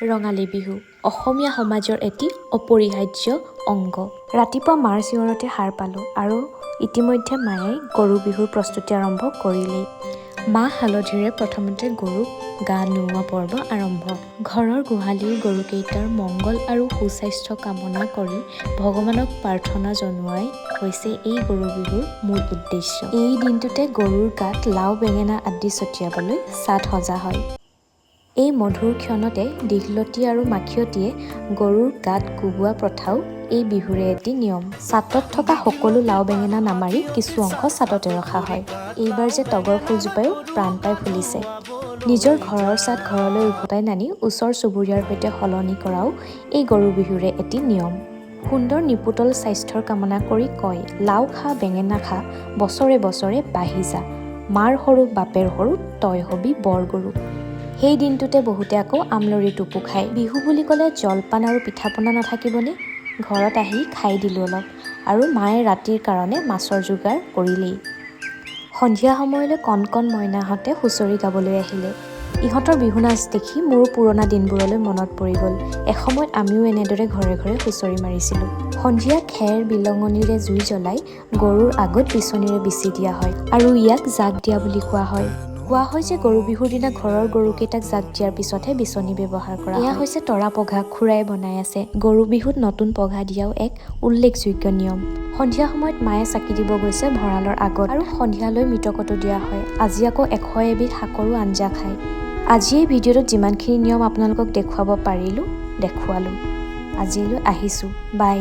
ৰঙালী বিহু অসমীয়া সমাজৰ এটি অপৰিহাৰ্য অংগ। ৰাতিপুৱা মাৰ চিঞৰতে সাৰ পালোঁ আৰু ইতিমধ্যে মায়ে গৰু বিহুৰ প্ৰস্তুতি আৰম্ভ কৰিলেই। মাহ হালধিৰে প্ৰথমতে গৰুক গা নোওৱা পৰ্ব আৰম্ভ। ঘৰৰ গোহালিৰ গৰুকেইটাৰ মংগল আৰু সুস্বাস্থ্য কামনা কৰি ভগৱানক প্ৰাৰ্থনা জনোৱাই হৈছে এই গৰু বিহুৰ মূল উদ্দেশ্য। এই দিনটোতে গৰুৰ গাত লাও বেঙেনা আদি ছটিয়াবলৈ চাট সজা হয়। এই মধুৰ ক্ষণতে দীঘলতি আৰু মাখিয়তীয়ে গৰুৰ গাত কোবোৱা প্ৰথাও এই বিহুৰে এটি নিয়ম। চাটত থকা সকলো লাও বেঙেনা নামাৰি কিছু অংশ চাটতে ৰখা হয়। এইবাৰ যে তগৰ ফুলজোপায়ো প্ৰাণ পাই ফুলিছে। নিজৰ ঘৰৰ চাট ঘৰলৈ উভতাই নানি ওচৰ চুবুৰীয়াৰ সৈতে সলনি কৰাও এই গৰু বিহুৰে এটি নিয়ম। সুন্দৰ নিপোটল স্বাস্থ্যৰ কামনা কৰি কয়, লাও খা বেঙেনা খা বছৰে বছৰে বাঢ়ি যা, মাৰ সৰু বাপেৰ সৰু তই হবি বৰ গৰু। সেই দিনটোতে বহুতে আকৌ আমলৰি টোপো খায়। বিহু বুলি ক'লে জলপান আৰু পিঠা পনা নাথাকিবনে? ঘৰত আহি খাই দিলোঁ অলপ আৰু মায়ে ৰাতিৰ কাৰণে মাছৰ যোগাৰ কৰিলেই। সন্ধিয়া সময়লৈ কণ কণ মইনাহঁতে হুঁচৰি গাবলৈ আহিলে। ইহঁতৰ বিহু নাচ দেখি মোৰো পুৰণা দিনবোৰলৈ মনত পৰি গ'ল। এসময়ত আমিও এনেদৰে ঘৰে ঘৰে হুঁচৰি মাৰিছিলোঁ। সন্ধিয়া খেৰ বিলঙনিৰে জুই জ্বলাই গৰুৰ আগত বিচনীৰে বিচি দিয়া হয় আৰু ইয়াক জাক দিয়া বুলি কোৱা হয়। কোৱা হয় যে গৰু বিহুৰ দিনা ঘৰৰ গৰুকেইটাক জাক দিয়াৰ পিছতহে বিচনী ব্যৱহাৰ কৰা হয়। এয়া হৈছে তৰা পঘা খুৰাই বনাই আছে। গৰু বিহুত নতুন পঘা দিয়াও এক উল্লেখযোগ্য নিয়ম। সন্ধিয়া সময়ত মায়ে চাকি দিব গৈছে ভঁৰালৰ আগত আৰু সন্ধিয়ালৈ মৃতকতো দিয়া হয়। আজি আকৌ 100 এবিধ শাকৰো আঞ্জা খায়। আজি এই ভিডিঅ'টোত যিমানখিনি নিয়ম আপোনালোকক দেখুৱাব পাৰিলোঁ দেখুৱালোঁ। আজিলৈ আহিছোঁ, বাই।